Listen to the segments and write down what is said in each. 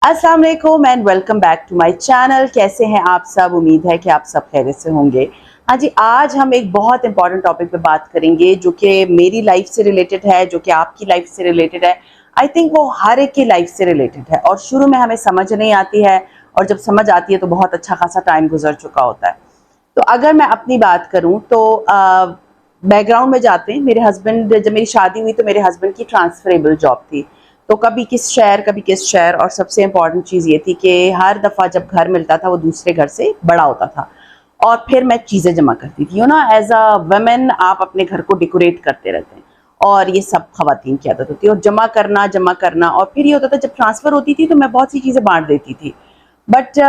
अस्सलाम वालेकुम and welcome back to my channel. कैसे हैं आप सब? उम्मीद है कि आप सब खैरियत से होंगे। हाँ जी, आज हम एक बहुत इंपॉर्टेंट टॉपिक पे बात करेंगे जो कि मेरी लाइफ से रिलेटेड है, जो कि आपकी लाइफ से रिलेटेड है। आई थिंक वो हर एक की लाइफ से रिलेटेड है और शुरू में हमें समझ नहीं आती है और जब समझ आती है तो बहुत अच्छा खासा टाइम गुजर चुका होता है। तो अगर मैं अपनी बात करूं तो बैकग्राउंड में जाते हैं। मेरे हस्बैंड, जब मेरी शादी हुई तो मेरे हस्बैंड की ट्रांसफरेबल जॉब थी, तो कभी किस शहर कभी किस शहर। और सबसे इम्पॉर्टेंट चीज़ ये थी कि हर दफ़ा जब घर मिलता था वो दूसरे घर से बड़ा होता था और फिर मैं चीज़ें जमा करती थी। एज अ वमेन आप अपने घर को डेकोरेट करते रहते हैं और ये सब खवातीन की आदत होती है। और जमा करना और फिर ये होता था जब ट्रांसफ़र होती थी तो मैं बहुत सी चीज़ें बांट देती थी। बट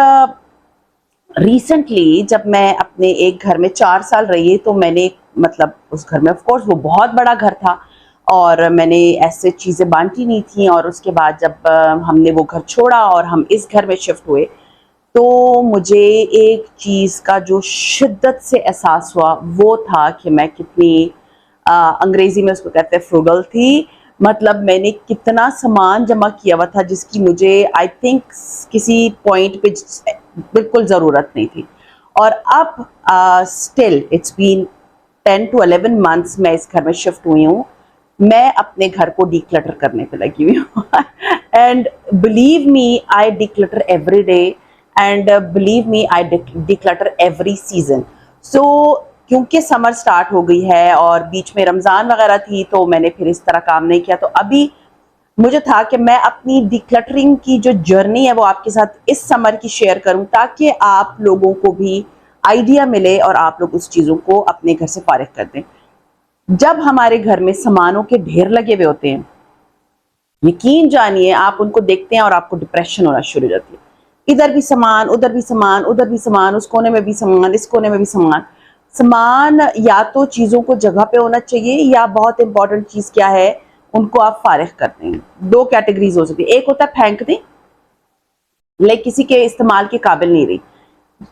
रिसेंटली जब मैं अपने एक घर में 4 साल रही तो मैंने, मतलब उस घर में ऑफ कोर्स वो बहुत बड़ा घर था और मैंने ऐसे चीज़ें बांटी नहीं थी। और उसके बाद जब हमने वो घर छोड़ा और हम इस घर में शिफ्ट हुए तो मुझे एक चीज़ का जो शिद्दत से एहसास हुआ वो था कि मैं कितनी अंग्रेजी में उसको कहते हैं फ्रूगल थी। मतलब मैंने कितना सामान जमा किया हुआ था जिसकी मुझे आई थिंक किसी पॉइंट पे बिल्कुल ज़रूरत नहीं थी। और अब still it's been 10 to 11 months मैं इस घर में शिफ्ट हुई हूँ। मैं अपने घर को डिक्लटर करने पे लगी हुई हूँ and believe me I declutter every day and believe me I declutter every season. So क्योंकि समर स्टार्ट हो गई है और बीच में रमज़ान वगैरह थी तो मैंने फिर इस तरह काम नहीं किया। तो अभी मुझे था कि मैं अपनी डिक्लटरिंग की जो जर्नी है वो आपके साथ इस समर की शेयर करूं ताकि आप लोगों को भी आइडिया मिले और आप लोग उस चीज़ों को अपने घर से फारिग कर दें। जब हमारे घर में सामानों के ढेर लगे हुए होते हैं, यकीन जानिए आप उनको देखते हैं और आपको डिप्रेशन होना शुरू हो जाती है। इधर भी सामान, उधर भी सामान, उधर भी सामान, उस कोने में भी सामान, इस कोने में भी सामान। सामान या तो चीज़ों को जगह पे होना चाहिए या बहुत इंपॉर्टेंट चीज़ क्या है, उनको आप फारिग करते हैं। दो कैटेगरीज हो सकती है, एक होता है फेंक दें, लाइक किसी के इस्तेमाल के काबिल नहीं रही।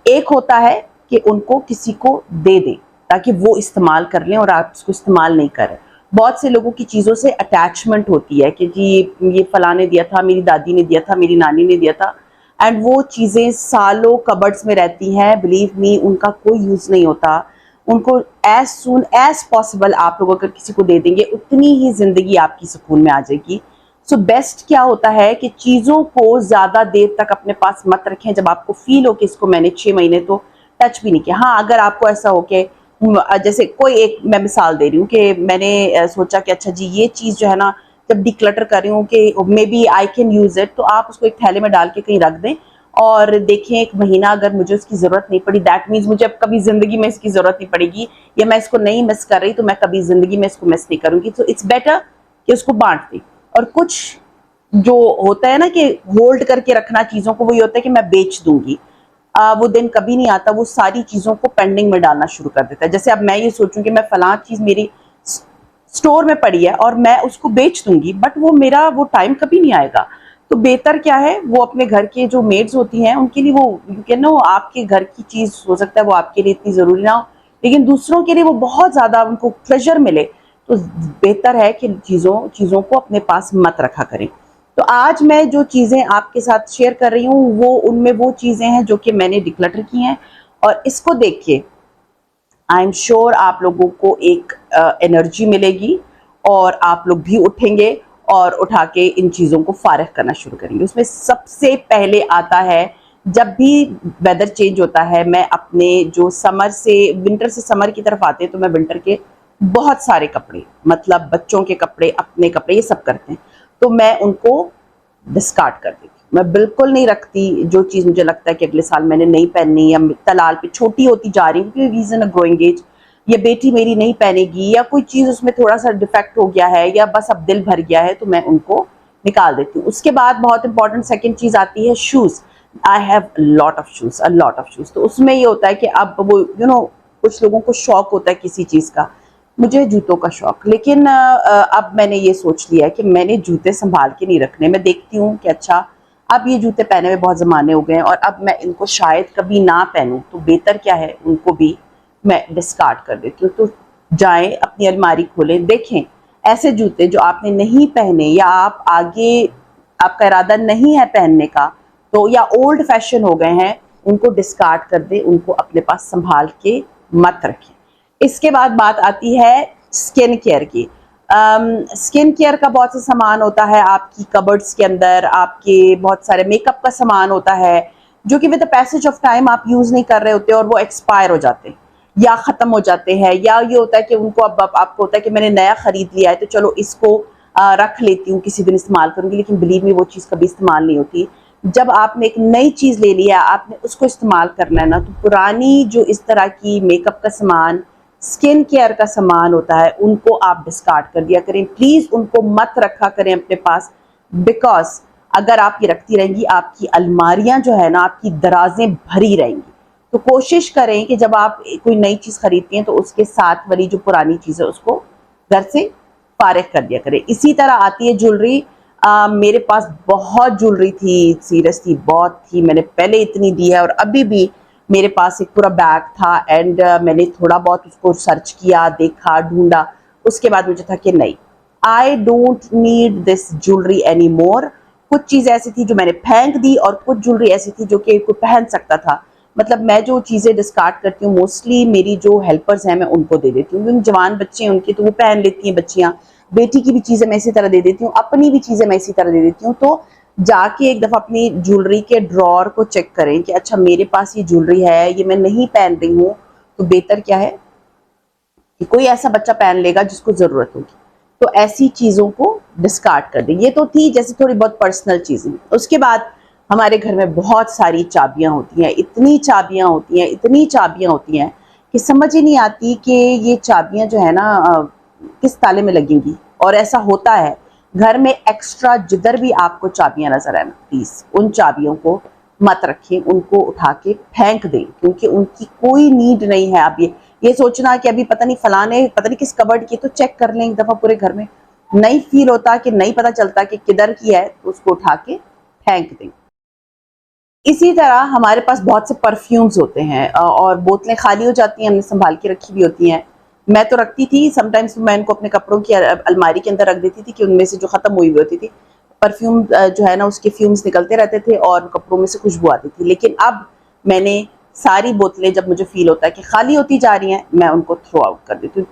एक होता है कि उनको किसी को दे दें ताकि वो इस्तेमाल कर लें और आप उसको इस्तेमाल नहीं करें। बहुत से लोगों की चीज़ों से अटैचमेंट होती है कि जी ये फलां ने दिया था, मेरी दादी ने दिया था, मेरी नानी ने दिया था, एंड वो चीज़ें सालों कबर्ड्स में रहती हैं। बिलीव मी उनका कोई यूज़ नहीं होता। उनको एज सून एज पॉसिबल आप लोग अगर किसी को दे देंगे उतनी ही ज़िंदगी आपकी सुकून में आ जाएगी। सो बेस्ट क्या होता है कि चीज़ों को ज़्यादा देर तक अपने पास मत रखें। जब आपको फील हो कि इसको मैंने 6 महीने तो टच भी नहीं किया। हाँ, अगर आपको ऐसा हो कि जैसे कोई एक मैं मिसाल दे रही हूँ कि मैंने सोचा कि अच्छा जी ये चीज़ जो है ना, जब डिक्लटर कर रही हूँ कि maybe I can use it, तो आप उसको एक थैले में डाल के कहीं रख दें और देखें 1 महीना अगर मुझे उसकी ज़रूरत नहीं पड़ी, दैट मीन्स मुझे अब कभी ज़िंदगी में इसकी ज़रूरत नहीं पड़ेगी या मैं इसको नहीं मिस कर रही तो मैं कभी ज़िंदगी में इसको मिस नहीं करूँगी। तो इट्स बेटर कि उसको बांट दें। और कुछ जो होता है ना कि होल्ड करके रखना चीज़ों को, वो ये होता है कि मैं बेच दूंगी, वो दिन कभी नहीं आता। वो सारी चीज़ों को पेंडिंग में डालना शुरू कर देता है। जैसे अब मैं ये सोचूं कि मैं फलां चीज़ मेरी स्टोर में पड़ी है और मैं उसको बेच दूंगी, बट वो मेरा वो टाइम कभी नहीं आएगा। तो बेहतर क्या है, वो अपने घर के जो मेड्स होती हैं उनके लिए, वो यू कैन नो, आपके घर की चीज़ हो सकता है वो आपके लिए इतनी ज़रूरी ना हो लेकिन दूसरों के लिए वो बहुत ज़्यादा उनको प्लेजर मिले। तो बेहतर है कि चीज़ों को अपने पास मत रखा करें। तो आज मैं जो चीज़ें आपके साथ शेयर कर रही हूँ वो उनमें वो चीज़ें हैं जो कि मैंने डिक्लटर की हैं। और इसको देख के आई एम श्योर आप लोगों को एक एनर्जी मिलेगी और आप लोग भी उठेंगे और उठा के इन चीज़ों को फारिग करना शुरू करेंगे। उसमें सबसे पहले आता है, जब भी वेदर चेंज होता है, मैं अपने जो समर से विंटर से समर की तरफ आते हैं तो मैं विंटर के बहुत सारे कपड़े, मतलब बच्चों के कपड़े, अपने कपड़े, ये सब करते हैं तो मैं उनको डिस्कार्ड कर देती हूँ। मैं बिल्कुल नहीं रखती जो चीज़ मुझे लगता है कि अगले साल मैंने नहीं पहननी या तलाल पे छोटी होती जा रही हूँ क्योंकि रीजन ग्रोइंग एज, ये बेटी मेरी नहीं पहनेगी या कोई चीज़ उसमें थोड़ा सा डिफेक्ट हो गया है या बस अब दिल भर गया है तो मैं उनको निकाल देती हूँ। उसके बाद बहुत इंपॉर्टेंट सेकेंड चीज़ आती है shoes. I have lot of shoes, a lot of shoes. तो उसमें ये होता है कि अब वो कुछ लोगों को शौक होता है किसी चीज़ का, मुझे जूतों का शौक, लेकिन अब मैंने ये सोच लिया है कि मैंने जूते संभाल के नहीं रखने। मैं देखती हूँ कि अच्छा अब ये जूते पहने में बहुत ज़माने हो गए हैं और अब मैं इनको शायद कभी ना पहनूं, तो बेहतर क्या है उनको भी मैं डिस्कार्ड कर देती हूँ। तो जाएं अपनी अलमारी खोलें, देखें ऐसे जूते जो आपने नहीं पहने या आप आगे आपका इरादा नहीं है पहनने का, तो या ओल्ड फैशन हो गए हैं, उनको डिस्कार्ड कर दें, उनको अपने पास संभाल के मत रखें। इसके बाद बात आती है स्किन केयर की। स्किन केयर का बहुत सा सामान होता है आपकी कबर्ड्स के अंदर, आपके बहुत सारे मेकअप का सामान होता है जो कि with the passage of time आप यूज नहीं कर रहे होते और वो एक्सपायर हो जाते हैं या खत्म हो जाते हैं, या ये होता है कि उनको अब आपको होता है कि मैंने नया खरीद लिया है तो चलो इसको रख लेती हूँ, किसी दिन इस्तेमाल करूंगी, लेकिन बिलीव मी वो चीज़ कभी इस्तेमाल नहीं होती। जब आपने एक नई चीज़ ले लिया, आपने उसको इस्तेमाल करना है ना, तो पुरानी जो इस तरह की मेकअप का सामान, स्किन केयर का सामान होता है, उनको आप डिस्कार्ड कर दिया करें प्लीज़, उनको मत रखा करें अपने पास। बिकॉज अगर आप ये रखती रहेंगी, आपकी अलमारियां जो है ना, आपकी दराजें भरी रहेंगी। तो कोशिश करें कि जब आप कोई नई चीज़ खरीदती हैं तो उसके साथ वाली जो पुरानी चीज़ है उसको घर से फारिग कर दिया करें। इसी तरह आती है ज्वेलरी। मेरे पास बहुत ज्वेलरी थी, सीरियसली बहुत थी, मैंने पहले इतनी दी है और अभी भी मेरे पास एक पूरा बैग था। एंड मैंने थोड़ा बहुत उसको सर्च किया, देखा, ढूंढा, उसके बाद मुझे था कि नहीं, I don't need this jewellery any more. कुछ चीज़ें ऐसी थी जो मैंने फेंक दी और कुछ ज्वेलरी ऐसी थी जो कि कोई पहन सकता था। मतलब मैं जो चीज़ें डिस्कार्ड करती हूँ मोस्टली मेरी जो हेल्पर्स हैं मैं उनको दे देती हूँ, क्योंकि जवान बच्चे हैं उनकी तो वो पहन लेती हैं बच्चियाँ। बेटी की भी चीज़ें मैं इसी तरह दे देती हूँ, अपनी भी चीज़ें मैं इसी तरह दे देती हूँ। तो जाके एक दफ़ा अपनी ज्वेलरी के ड्रॉर को चेक करें कि अच्छा मेरे पास ये ज्वेलरी है, ये मैं नहीं पहन रही हूँ, तो बेहतर क्या है कि कोई ऐसा बच्चा पहन लेगा जिसको ज़रूरत होगी, तो ऐसी चीज़ों को डिस्कार्ड कर दें। ये तो थी जैसे थोड़ी बहुत पर्सनल चीज़ें। उसके बाद हमारे घर में बहुत सारी चाबियाँ होती हैं, इतनी चाबियाँ होती हैं, इतनी चाबियाँ होती हैं कि समझ ही नहीं आती कि ये चाबियाँ जो है ना किस ताले में लगेंगी। और ऐसा होता है घर में एक्स्ट्रा, जिधर भी आपको चाबियाँ नजर आए प्लीज़ उन चाबियों को मत रखें, उनको उठा के फेंक दें, क्योंकि उनकी कोई नीड नहीं है। आप ये सोचना कि अभी पता नहीं फलाने पता नहीं किस कबर्ड की, तो चेक कर लें एक दफ़ा पूरे घर में, नहीं फील होता कि नहीं पता चलता कि किधर की है, तो उसको उठा के फेंक दें। इसी तरह हमारे पास बहुत से परफ्यूम्स होते हैं और बोतलें खाली हो जाती हैं, हमने संभाल के रखी भी होती हैं। मैं तो रखती थी, समटाइम्स मैं इनको अपने कपड़ों की अलमारी के अंदर रख देती थी कि उनमें से जो ख़त्म हुई होती थी परफ्यूम जो है ना उसके फ्यूम्स निकलते रहते थे और कपड़ों में से खुशबू आती थी। लेकिन अब मैंने सारी बोतलें, जब मुझे फील होता है कि खाली होती जा रही हैं, मैं उनको थ्रो आउट कर देती हूँ।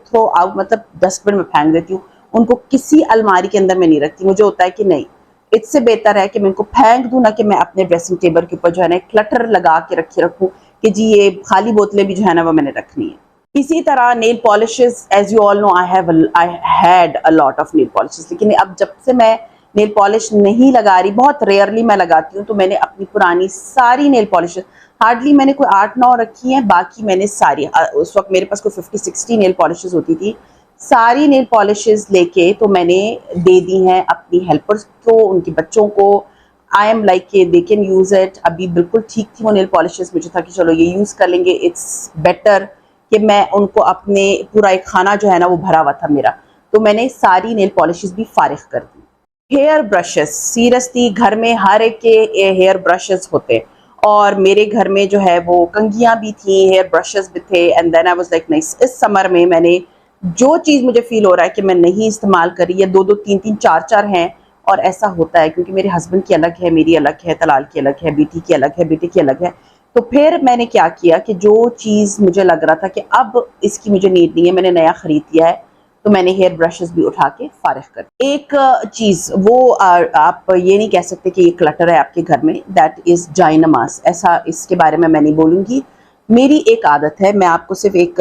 थ्रो आउट मतलब डस्टबिन में फेंक देती हूँ, उनको किसी अलमारी के अंदर में नहीं रखती। मुझे होता है कि नहीं, इससे बेहतर है कि मैं इनको फेंक दूं, ना कि मैं अपने ड्रेसिंग टेबल के ऊपर जो है ना क्लटर लगा के रखूं कि जी ये खाली बोतलें भी जो है ना वो मैंने रखनी है। इसी तरह nail polishes, as you all know I had a lot of nail polishes, लेकिन अब जब से मैं नेल पॉलिश नहीं लगा रही, बहुत रेयरली मैं लगाती हूँ, तो मैंने अपनी पुरानी सारी नेल पॉलिशेस, हार्डली मैंने कोई 8-9 रखी हैं, बाकी मैंने सारी, उस वक्त मेरे पास कोई 50-60 नेल पॉलिशेस होती थी, सारी नेल पॉलिशेस लेके तो मैंने दे दी हैं अपनी हेल्पर्स को, उनके बच्चों को। I am like they can use it. अभी बिल्कुल ठीक थी वो नेल पॉलिशेस, मुझे था कि चलो ये यूज़ कर लेंगे, इट्स बेटर कि मैं उनको अपने, पूरा एक खाना जो है ना वो भरा हुआ था मेरा, तो मैंने सारी नेल पॉलिशेस भी फारिग कर दी। हेयर ब्रशेस, सीरियसली घर में हर एक के हेयर ब्रशेस होते, और मेरे घर में जो है वो कंघियाँ भी थी, हेयर ब्रशेस भी थे। And then I was like nice, इस समर में मैंने जो चीज़ मुझे फील हो रहा है कि मैं नहीं इस्तेमाल करी, या 2-2 3-3 4-4 हैं, और ऐसा होता है क्योंकि मेरे हस्बैंड की अलग है, मेरी अलग है, तलाल की अलग है, बेटी की अलग है, बेटे की अलग है। तो फिर मैंने क्या किया कि जो चीज़ मुझे लग रहा था कि अब इसकी मुझे नीड नहीं है, मैंने नया खरीद दिया है, तो मैंने हेयर ब्रशेस भी उठा के फारिग कर दी। एक चीज़ वो आप ये नहीं कह सकते कि ये क्लटर है आपके घर में, दैट इज़ जायनमाज़। ऐसा इसके बारे में मैं नहीं बोलूँगी। मेरी एक आदत है, मैं आपको सिर्फ एक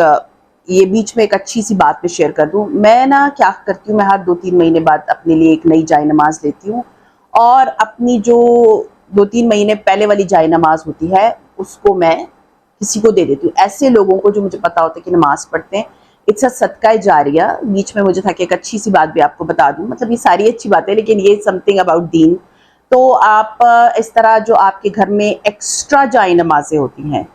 ये बीच में एक अच्छी सी बात पे शेयर कर दूं। मैं ना क्या करती हूँ, मैं हर 2-3 महीने बाद अपने लिए एक नई जाय नमाज लेती हूँ, और अपनी जो 2-3 महीने पहले वाली जाय नमाज होती है उसको मैं किसी को दे देती हूँ, ऐसे लोगों को जो मुझे पता होता है कि नमाज पढ़ते हैं। इट्स अ सदका जारिया। बीच में मुझे था कि एक अच्छी सी बात भी आपको बता दूं, मतलब ये सारी अच्छी बातें, लेकिन ये समथिंग अबाउट दीन। तो आप इस तरह जो आपके घर में एक्स्ट्रा जाय नमाजें होती हैं,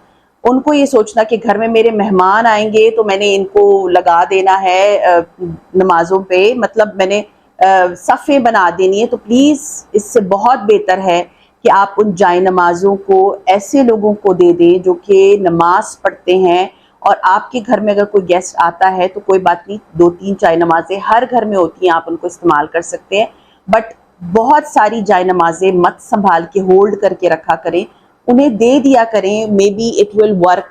उनको ये सोचना कि घर में मेरे मेहमान आएंगे तो मैंने इनको लगा देना है नमाजों पे, मतलब मैंने सफ़े बना देनी है। तो प्लीज़ इससे बहुत बेहतर है कि आप उन जाय नमाजों को ऐसे लोगों को दे दें जो कि नमाज पढ़ते हैं। और आपके घर में अगर कोई गेस्ट आता है तो कोई बात नहीं, 2-3 जाय नमाजें हर घर में होती हैं, आप उनको इस्तेमाल कर सकते हैं। बट बहुत सारी जाय नमाजें मत संभाल के होल्ड करके रखा करें, उन्हें दे दिया करें। May be it will work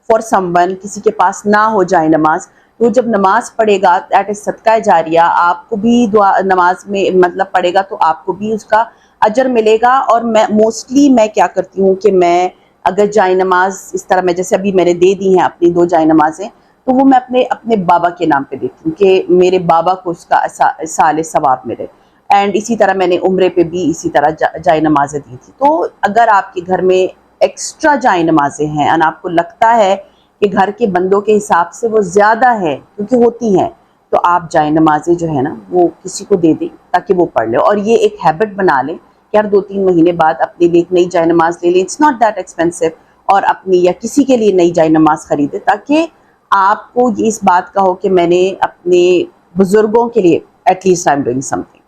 for someone, किसी के पास ना हो जाए नमाज, तो जब नमाज पढ़ेगा दैट इज सदका जारिया, आपको भी दुआ नमाज में मतलब पढ़ेगा तो आपको भी उसका अजर मिलेगा। और मैं क्या करती हूँ कि मैं अगर जाए नमाज इस तरह, मैं जैसे अभी मैंने दे दी हैं अपनी 2 जाए नमाजें, तो वो मैं अपने अपने बाबा के नाम पे देती हूँ कि मेरे बाबा को उसका साल सवाब मिले। एंड इसी तरह मैंने उम्रे पे भी इसी तरह जाए नमाजें दी थी। तो अगर आपके घर में एक्स्ट्रा जाए नमाजें हैं और आपको लगता है कि घर के बंदों के हिसाब से वो ज़्यादा है, क्योंकि होती हैं, तो आप जाए नमाजें जो है ना वो किसी को दे दें ताकि वो पढ़ ले। और ये एक हैबिट बना लें कि हर 2-3 महीने बाद अपने लिए एक नई जाए नमाज ले लें, इट्स नॉट दैट एक्सपेंसिव, और अपनी या किसी के लिए नई जाए नमाज खरीदें, ताकि आपको ये इस बात का हो कि मैंने अपने बुजुर्गों के लिए at least I am doing something.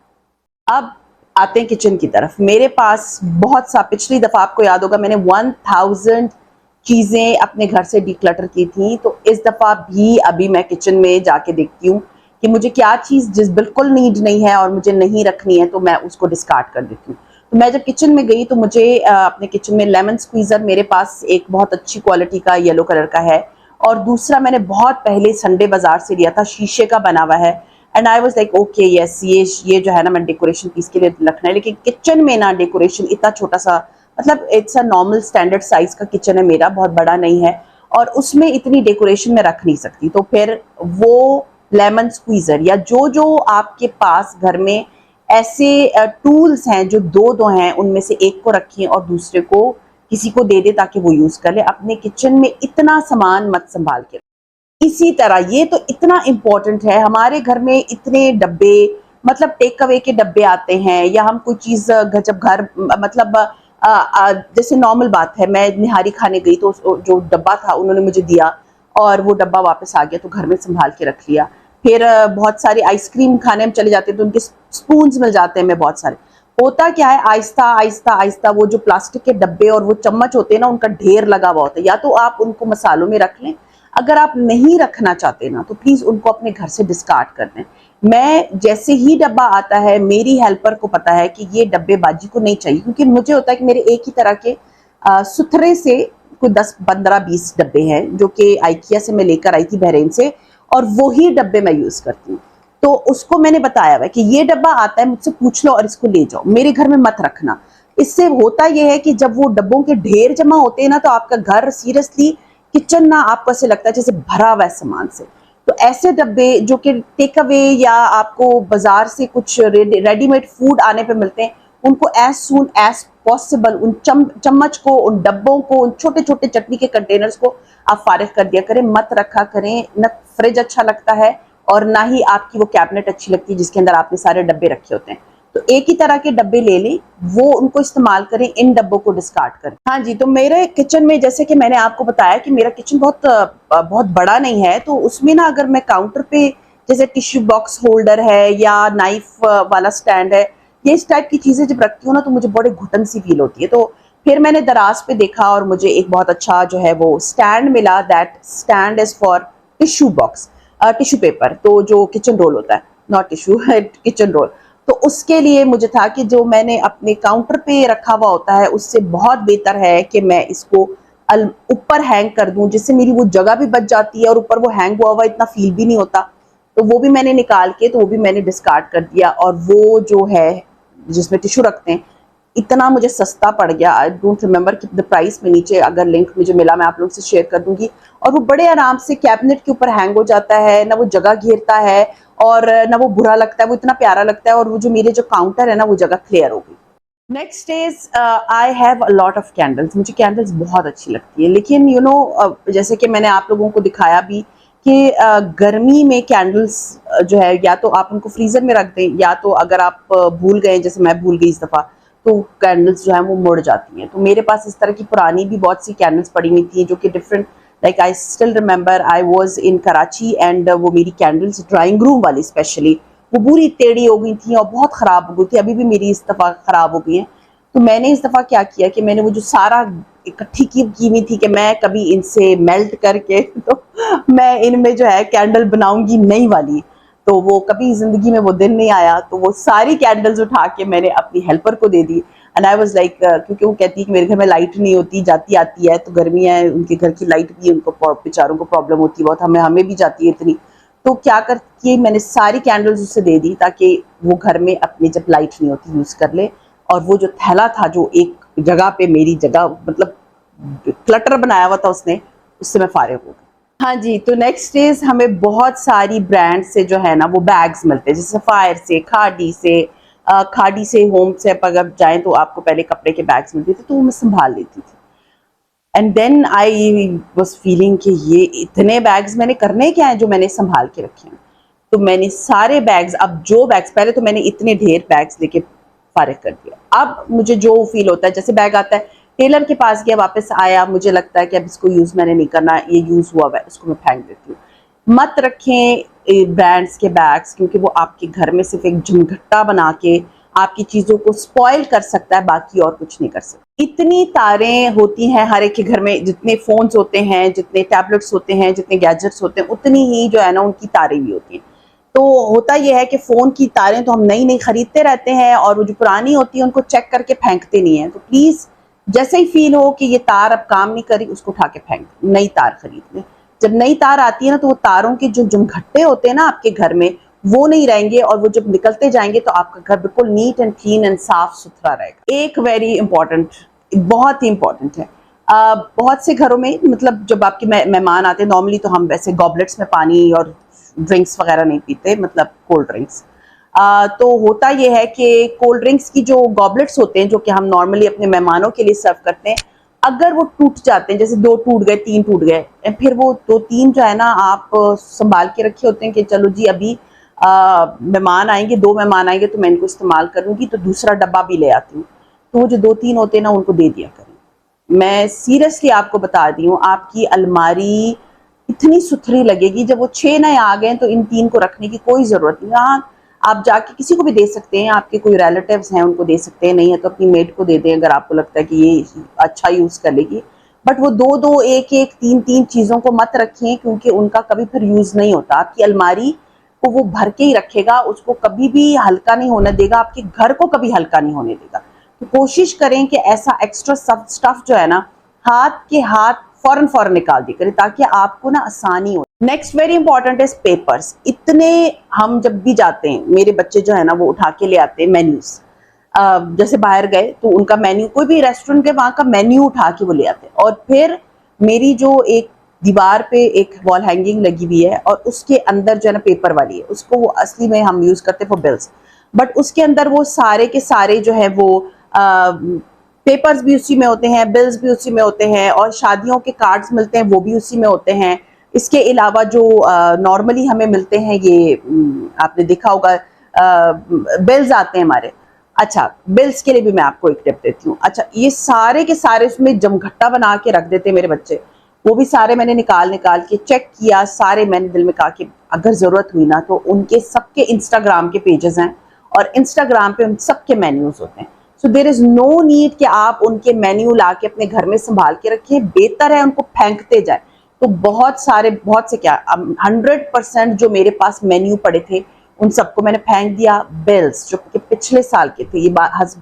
अब आते हैं किचन की तरफ। मेरे पास बहुत सा, पिछली दफ़ा आपको याद होगा मैंने 1000 चीज़ें अपने घर से डिक्लटर की थी, तो इस दफ़ा भी अभी मैं किचन में जाके देखती हूँ कि मुझे क्या चीज़ जिस बिल्कुल नीड नहीं है और मुझे नहीं रखनी है, तो मैं उसको डिस्कार्ड कर देती हूँ। तो मैं जब किचन में गई तो मुझे अपने किचन में लेमन स्क्वीज़र मेरे पास एक बहुत अच्छी क्वालिटी का येलो कलर का है, और दूसरा मैंने बहुत पहले संडे बाज़ार से लिया था, शीशे का बना हुआ है। And I was like okay yes, ये जो है ना मैं डेकोरेशन पीस के लिए रखना है। लेकिन किचन में ना डेकोरेशन इतना छोटा सा, मतलब it's a normal standard size का किचन है मेरा, बहुत बड़ा नहीं है, और उसमें इतनी डेकोरेशन मैं रख नहीं सकती। तो फिर वो लेमन स्क्वीज़र या जो जो आपके पास घर में ऐसे टूल्स हैं जो दो हैं, उनमें से एक को रखिए और दूसरे को किसी को दे दे ताकि वो यूज़ कर ले। अपने किचन में इतना सामान मत संभाल के। इसी तरह ये तो इतना इम्पोर्टेंट है, हमारे घर में इतने डब्बे, मतलब टेक अवे के डब्बे आते हैं, या हम कोई चीज़ जब घर मतलब जैसे नॉर्मल बात है, मैं निहारी खाने गई तो जो डब्बा था उन्होंने मुझे दिया और वो डब्बा वापस आ गया, तो घर में संभाल के रख लिया। फिर बहुत सारी आइसक्रीम खाने हम चले जाते हैं तो उनके स्पून्स मिल जाते हैं, मैं बहुत सारे। होता क्या है, आहिस्ता आहिस्ता आहिस्ता वो जो प्लास्टिक के डब्बे और वो चम्मच होते हैं ना, उनका ढेर लगा हुआ होता है। या तो आप उनको मसालों में रख लें, अगर आप नहीं रखना चाहते ना तो प्लीज़ उनको अपने घर से डिस्कार्ड कर दें। मैं जैसे ही डब्बा आता है, मेरी हेल्पर को पता है कि ये डब्बे बाजी को नहीं चाहिए, क्योंकि मुझे होता है कि मेरे एक ही तरह के सुथरे से कोई 10-15-20 डब्बे हैं जो कि आइकिया से मैं लेकर आई थी, बहरीन से, और वही डब्बे मैं यूज़ करती हूँ। तो उसको मैंने बताया हुआ कि ये डब्बा आता है, मुझसे पूछ लो और इसको ले जाओ, मेरे घर में मत रखना। इससे होता यह है कि जब वो डब्बों के ढेर जमा होते हैं ना, तो आपका घर सीरियसली किचन ना आपको ऐसे लगता है जैसे भरा हुआ है सामान से। तो ऐसे डब्बे जो कि टेक अवे या आपको बाजार से कुछ रेडीमेड फूड आने पे मिलते हैं, उनको एज सून एज पॉसिबल उन चम्मच को, उन डब्बों को, उन छोटे छोटे चटनी के कंटेनर्स को आप फारिग कर दिया करें, मत रखा करें। न फ्रिज अच्छा लगता है और ना ही आपकी वो कैबिनेट अच्छी लगती है जिसके अंदर आपने सारे डब्बे रखे होते हैं। तो एक ही तरह के डब्बे ले लें, वो उनको इस्तेमाल करें, इन डब्बों को डिस्कार्ड करें। हाँ जी, तो मेरे किचन में जैसे कि मैंने आपको बताया कि मेरा किचन बहुत बड़ा नहीं है, तो उसमें ना अगर मैं काउंटर पे जैसे टिश्यू बॉक्स होल्डर है या नाइफ वाला स्टैंड है, ये इस टाइप की चीज़ें जब रखती हूँ ना तो मुझे बड़े घुटन सी फील होती है। तो फिर मैंने दराज पे देखा और मुझे एक बहुत अच्छा जो है वो स्टैंड मिला। That stand is for tissue box, tissue paper, तो जो किचन रोल होता है, नॉट टिश्यू किचन रोल। तो उसके लिए मुझे था कि जो मैंने अपने काउंटर पे रखा हुआ होता है उससे बहुत बेहतर है कि मैं इसको ऊपर हैंग कर दूं, जिससे मेरी वो जगह भी बच जाती है और ऊपर वो हैंग हुआ हुआ इतना फील भी नहीं होता। तो वो भी मैंने निकाल के, तो वो भी मैंने डिस्कार्ड कर दिया। और वो जो है जिसमें टिश्यू रखते हैं, इतना मुझे सस्ता पड़ गया, आई डोंट रिमेंबर कि द प्राइस में नीचे अगर लिंक मुझे मिला मैं आप लोगों से शेयर कर दूंगी। और वो बड़े आराम से कैबिनेट के ऊपर हैंग हो जाता है, ना वो जगह घेरता है और ना वो बुरा लगता है, वो इतना प्यारा लगता है। और वो जो मेरे जो काउंटर है ना, वो जगह क्लियर हो गई। Next is I have a lot of candles. मुझे कैंडल्स बहुत अच्छी लगती है, लेकिन यू नो जैसे कि मैंने आप लोगों को दिखाया भी कि गर्मी में कैंडल्स जो है, या तो आप उनको फ्रीजर में रख दें, या तो अगर आप भूल गए, जैसे मैं भूल गई इस दफ़ा, तो कैंडल्स जो है वो मुड़ जाती हैं। तो मेरे पास इस तरह की पुरानी भी बहुत सी कैंडल्स पड़ी हुई थी जो कि different, like I still remember I was in Karachi and वो मेरी कैंडल्स ड्राइंग रूम वाली स्पेशली वो पूरी टेढ़ी हो गई थी और बहुत ख़राब हो गई थी, अभी भी मेरी इस दफ़ा ख़राब हो गई हैं। तो मैंने इस दफ़ा क्या किया कि मैंने वो जो सारा इकट्ठी की हुई थी कि मैं कभी इनसे मेल्ट करके तो मैं इनमें जो है कैंडल बनाऊंगी नई वाली। तो वो कभी जिंदगी में वो दिन नहीं आया, तो वो सारी कैंडल्स उठा के मैंने अपनी हेल्पर को दे दी। एंड आई वाज लाइक, क्योंकि वो कहती है कि मेरे घर में लाइट नहीं होती, जाती आती है, तो गर्मी है, उनके घर की लाइट भी उनको बेचारों को प्रॉब्लम होती है बहुत, हमें भी जाती है इतनी। तो क्या करती है, मैंने सारी कैंडल्स उसे दे दी ताकि वो घर में अपनी जब लाइट नहीं होती यूज कर ले। और वो जो थैला था जो एक जगह पे मेरी जगह मतलब क्लटर बनाया हुआ था उसने, उससे मैं फारिग हो गई। हाँ जी, तो नेक्स्ट डेज हमें बहुत सारी ब्रांड से जो है ना वो बैग्स मिलते हैं, जैसे फायर से, खाड़ी से, होम से आप अगर जाएं तो आपको पहले कपड़े के बैग्स मिलते थे, तो वो मैं संभाल लेती थी। And then I was feeling कि ये इतने बैग्स मैंने करने क्या है जो मैंने संभाल के रखे हैं। तो मैंने सारे बैग्स, अब जो बैग्स, पहले तो मैंने इतने ढेर बैग्स लेके फारिग कर दिया। अब मुझे जो फील होता है, जैसे बैग आता है, टेलर के पास गया, वापस आया, मुझे लगता है कि अब इसको यूज मैंने नहीं करना, ये यूज हुआ है, उसको मैं फेंक देती हूँ। मत रखें ब्रांड्स के बैग्स, क्योंकि वो आपके घर में सिर्फ एक झुमघट्टा बना के आपकी चीजों को स्पॉइल कर सकता है, बाकी और कुछ नहीं कर सकता। इतनी तारें होती हैं हर एक के घर में, जितने फोन्स होते हैं, जितने टैबलेट्स होते हैं, जितने गैजेट्स होते हैं, उतनी ही जो है ना उनकी तारें भी होती हैं। तो होता यह है कि फ़ोन की तारें तो हम नई नई खरीदते रहते हैं, और वो जो पुरानी होती है उनको चेक करके फेंकते नहीं हैं। तो प्लीज़ जैसे ही फील हो कि ये तार अब काम नहीं करी, उसको उठा के फेंक, नई तार खरीद लें। जब नई तार आती है ना, तो वो तारों के जो झुमघट्टे होते हैं ना आपके घर में, वो नहीं रहेंगे, और वो जब निकलते जाएंगे तो आपका घर बिल्कुल नीट एंड क्लीन एंड साफ सुथरा रहेगा। एक वेरी इंपॉर्टेंट, बहुत ही इंपॉर्टेंट है, बहुत से घरों में मतलब जब आपके मेहमान आते हैं, नॉर्मली तो हम वैसे गॉबलेट्स में पानी और ड्रिंक्स वगैरह नहीं पीते, मतलब कोल्ड ड्रिंक्स। तो होता यह है कि कोल्ड ड्रिंक्स की जो गॉबलेट्स होते हैं, जो कि हम नॉर्मली अपने मेहमानों के लिए सर्व करते हैं, अगर वो टूट जाते हैं, जैसे 2 टूट गए, 3 टूट गए, फिर वो 2-3 जो है ना आप संभाल के रखे होते हैं कि चलो जी अभी मेहमान आएंगे, 2 मेहमान आएंगे तो मैं इनको इस्तेमाल करूंगी, तो दूसरा डब्बा भी ले आती हूँ। तो वो जो 2-3 होते हैं ना, उनको दे दिया करें। मैं सीरियसली आपको बता दी हूँ, आपकी अलमारी इतनी सुथरी लगेगी। जब वो 6 नए आ गए तो इन 3 को रखने की कोई जरूरत नहीं। हाँ, आप जाके किसी को भी दे सकते हैं, आपके कोई रिलेटिव्स हैं उनको दे सकते हैं, नहीं है तो अपनी मेड को दे दें अगर आपको लगता है कि ये अच्छा यूज कर लेगी। बट वो 2-2, 1-1, 3-3 चीजों को मत रखें, क्योंकि उनका कभी फिर यूज नहीं होता। आपकी अलमारी को वो भर के ही रखेगा, उसको कभी भी हल्का नहीं होने देगा, आपके घर को कभी हल्का नहीं होने देगा। तो कोशिश करें कि ऐसा एक्स्ट्रा स्टफ जो है ना, हाथ फौरन निकाल दी करें, ताकि आपको ना आसानी हो। Next very important is papers. इतने हम जब भी जाते हैं, मेरे बच्चे जो है ना वो उठा के ले आते हैं मेन्यूज, जैसे बाहर गए तो उनका मेन्यू, कोई भी रेस्टोरेंट के वहां का मेन्यू उठा के वो ले आते हैं। और फिर मेरी जो एक दीवार पे एक वॉल हैंगिंग लगी हुई है, और उसके अंदर जो है ना पेपर वाली है, उसको वो असली में हम यूज करते हैं फॉर बिल्स, बट उसके अंदर वो सारे के सारे जो है वो पेपर्स भी उसी में होते हैं, बिल्स भी उसी में होते हैं, और शादियों के कार्ड्स मिलते हैं वो भी उसी में होते हैं। इसके अलावा जो नॉर्मली हमें मिलते हैं, ये आपने देखा होगा, बिल्स आते हैं हमारे। अच्छा, बिल्स के लिए भी मैं आपको एक टिप देती हूँ। अच्छा, ये सारे के सारे उसमें जमघट्टा बना के रख देते हैं मेरे बच्चे, वो भी सारे मैंने निकाल के चेक किया, सारे मैंने दिल में कहा कि अगर जरूरत हुई ना तो उनके सबके इंस्टाग्राम के पेजेस हैं, और इंस्टाग्राम पे उन सबके मेन्यूज होते हैं। So there is no need कि आप उनके मेन्यू ला के अपने घर में संभाल के रखिए, बेहतर है उनको फेंकते जाए। तो बहुत से क्या 100% जो मेरे पास मेन्यू पड़े थे उन सबको मैंने फेंक दिया। बिल्स जो कि पिछले साल के थे, ये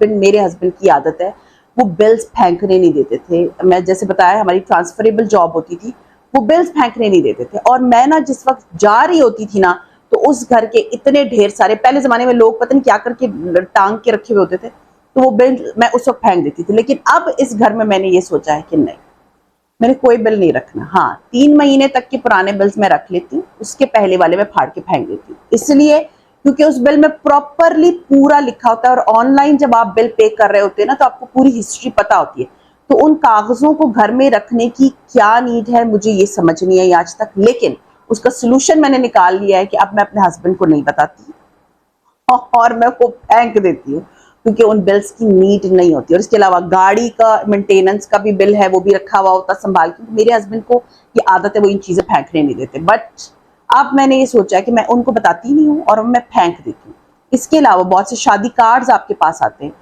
मेरे हस्बैंड की आदत है, वो बिल्स फेंकने नहीं देते थे। मैं जैसे बताया हमारी ट्रांसफरेबल जॉब होती थी, वो बिल्स फेंकने नहीं देते थे। और मैं ना जिस वक्त जा रही होती थी ना, तो उस घर के इतने ढेर सारे, पहले जमाने में लोग पता नहीं क्या करके टांग के रखे हुए होते थे, तो वो बिल मैं उस वक्त फेंक देती थी। लेकिन अब इस घर में मैंने ये सोचा है कि नहीं, मैंने कोई बिल नहीं रखना। हाँ, 3 महीने तक के पुराने बिल्स मैं रख लेती हूँ, उसके पहले वाले मैं फाड़ के फेंक देती हूँ। इसलिए क्योंकि उस बिल में प्रॉपरली पूरा लिखा होता है, और ऑनलाइन जब आप बिल पे कर रहे होते हैं ना, तो आपको पूरी हिस्ट्री पता होती है। तो उन कागजों को घर में रखने की क्या नीड है, मुझे ये समझ नहीं आई आज तक। लेकिन उसका सोल्यूशन मैंने निकाल लिया है कि अब मैं अपने हस्बैंड को नहीं बताती और मैं वो फेंक देती हूँ, क्योंकि उन बिल्स की नीड नहीं होती। और इसके अलावा गाड़ी का मेंटेनेंस का भी बिल है, वो भी रखा हुआ होता संभाल के। मेरे हस्बैंड को ये आदत है, वो इन चीजें फेंकने नहीं देते। बट अब मैंने ये सोचा है कि मैं उनको बताती नहीं हूँ और मैं फेंक देती हूँ। इसके अलावा बहुत से शादी कार्ड्स आपके पास आते हैं,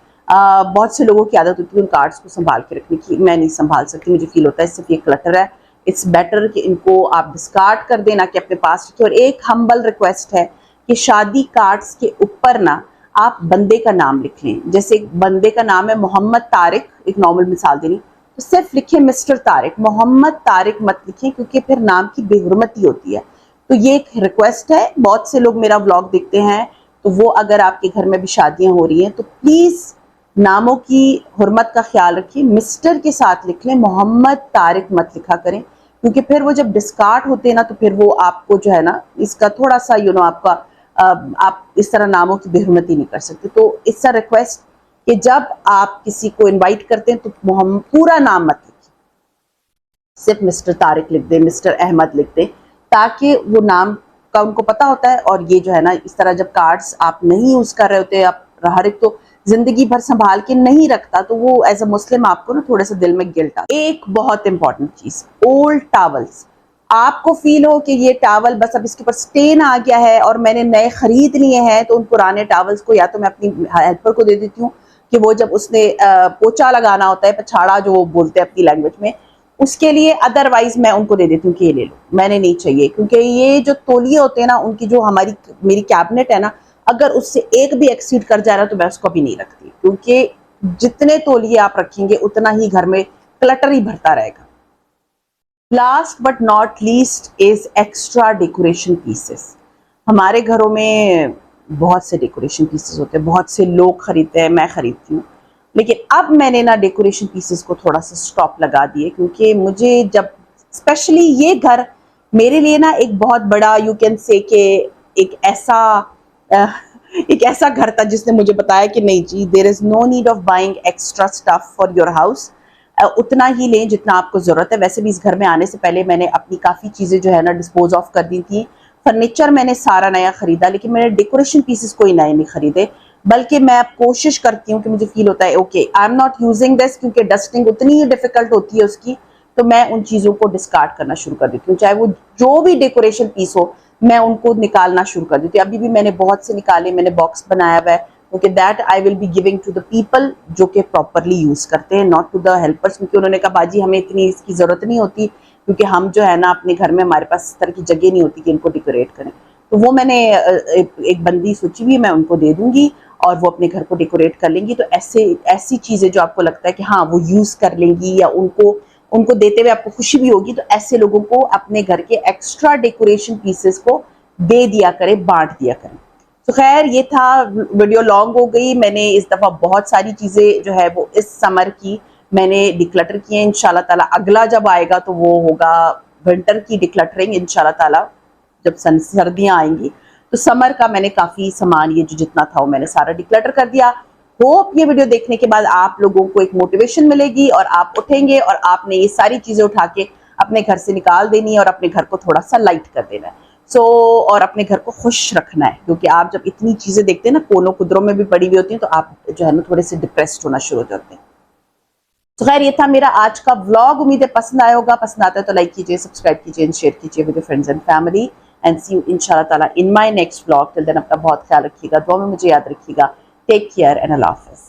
बहुत से लोगों की आदत होती है उन कार्ड्स को संभाल के रखने की। मैं नहीं संभाल सकती, मुझे फील होता है सिर्फ ये क्लटर है, इट्स बेटर कि इनको आप डिस्कार्ड कर देना कि अपने पास रखिए। और एक हम्बल रिक्वेस्ट है कि शादी कार्ड्स के ऊपर ना आप बंदे का नाम लिख लें। जैसे बंदे का नाम है मोहम्मद तारिक, एक नॉर्मल मिसाल देनी, तो सिर्फ लिखे मिस्टर तारिक, मोहम्मद तारिक मत लिखें, क्योंकि फिर नाम की बेहुरमती होती है। तो ये एक रिक्वेस्ट है, बहुत से लोग मेरा व्लॉग देखते हैं, तो वो अगर आपके घर में भी शादियां हो रही हैं तो प्लीज नामों की हुर्मत का ख्याल रखिए, मिस्टर के साथ लिख लें, मोहम्मद तारिक मत लिखा करें, क्योंकि फिर वो जब डिस्कार्ड होते हैं ना तो फिर वो आपको जो है ना इसका थोड़ा सा आपका आप इस तरह नामों की बेहुरमती नहीं कर सकते। तो इट्स अ रिक्वेस्ट कि जब आप किसी को इनवाइट करते हैं तो मोहम्मद पूरा नाम मत लिखिए, सिर्फ मिस्टर तारिक लिख दें, मिस्टर अहमद लिख दें, ताकि वो नाम का उनको पता होता है। और ये जो है ना इस तरह जब कार्ड्स आप नहीं यूज कर रहे होते, आप हर एक तो जिंदगी भर संभाल के नहीं रखता, तो वो एज अ मुस्लिम आपको ना थोड़ा सा दिल में गिल्ट आता है। एक बहुत इंपॉर्टेंट चीज, ओल्ड टॉवल्स, आपको फील हो कि ये टॉवल बस अब इसके ऊपर स्टेन आ गया है और मैंने नए खरीद लिए हैं, तो उन पुराने टॉवल्स को या तो मैं अपनी हेल्पर को दे देती हूँ कि वो जब उसने पोछा लगाना होता है, पछाड़ा जो वो बोलते हैं अपनी लैंग्वेज में, उसके लिए, अदरवाइज मैं उनको दे देती हूँ कि ये ले लो, मैंने नहीं चाहिए। क्योंकि ये जो तौलिए होते हैं ना, उनकी जो मेरी कैबिनेट है ना, अगर उससे एक भी एक्सीड कर जा रहा है तो मैं उसको भी नहीं रखती, क्योंकि जितने तौलिए आप रखेंगे उतना ही घर में क्लटर ही भरता रहेगा। Last but not least is extra decoration pieces. हमारे घरों में बहुत से डेकोरेशन पीसेस होते हैं, बहुत से लोग खरीदते हैं, मैं खरीदती हूँ, लेकिन अब मैंने ना डेकोरेशन पीसेस को थोड़ा सा स्टॉप लगा दिए, क्योंकि मुझे जब स्पेशली ये घर मेरे लिए ना एक बहुत बड़ा, यू कैन से कि एक ऐसा घर था जिसने मुझे बताया कि नहीं जी, there is no need of buying extra stuff for your house, उतना ही लें जितना आपको जरूरत है। वैसे भी इस घर में आने से पहले मैंने अपनी काफी चीजें जो है ना डिस्पोज ऑफ कर दी थी, फर्नीचर मैंने सारा नया खरीदा, लेकिन मैंने डेकोरेशन पीसेस कोई नए नहीं खरीदे, बल्कि मैं अब कोशिश करती हूँ कि मुझे फील होता है okay I am not using this, क्योंकि डस्टिंग उतनी ही डिफिकल्ट होती है उसकी, तो मैं उन चीजों को डिस्कार्ड करना शुरू कर देती हूँ, चाहे वो जो भी डेकोरेशन पीस हो मैं उनको निकालना शुरू कर देती हूँ। अभी भी मैंने बहुत से निकाले, मैंने बॉक्स बनाया हुआ है, क्योंकि that I will be giving to the people जो कि प्रॉपरली यूज करते हैं, नॉट टू द हेल्पर्स, क्योंकि उन्होंने कहा बाजी हमें इतनी इसकी जरूरत नहीं होती, क्योंकि हम जो है ना अपने घर में हमारे पास इस तरह की जगह नहीं होती कि इनको डेकोरेट करें। तो वो मैंने एक बंदी सोची हुई है, मैं उनको दे दूंगी और वो अपने घर को डेकोरेट कर लेंगी। तो ऐसी चीजें जो आपको लगता है कि हाँ वो यूज कर लेंगी या उनको देते हुए आपको खुशी भी होगी, तो ऐसे लोगों को अपने घर के एक्स्ट्रा डेकोरेशन पीसेस को दे दिया करें, बांट दिया करें। तो खैर ये था, वीडियो लॉन्ग हो गई, मैंने इस दफा बहुत सारी चीजें जो है वो इस समर की मैंने डिक्लटर की है। इंशाल्लाह ताला अगला जब आएगा तो वो होगा विंटर की डिक्लटरिंग इंशाल्लाह ताला, जब सर्दियां आएंगी। तो समर का मैंने काफी सामान, ये जो जितना था वो मैंने सारा डिक्लटर कर दिया। होप ये वीडियो देखने के बाद आप लोगों को एक मोटिवेशन मिलेगी और आप उठेंगे और आपने ये सारी चीजें उठा के अपने घर से निकाल देनी है और अपने घर को थोड़ा सा लाइट कर देना है। और अपने घर को खुश रखना है, क्योंकि आप जब इतनी चीजें देखते हैं ना, कोनों कुदरों में भी पड़ी हुई होती हैं, तो आप जो है ना थोड़े से डिप्रेस्ड होना शुरू हो जाते हैं। तो खैर ये था मेरा आज का व्लॉग, उम्मीद है पसंद आया होगा। पसंद आता है तो लाइक कीजिए, सब्सक्राइब कीजिए एंड शेयर कीजिए with your friends and family, and see you इंशाल्लाह ताला in my next vlog. Till then अपना बहुत ख्याल रखिएगा, दुआ में मुझे याद रखिएगा। टेक केयर एंड अल्लाह हाफिज़।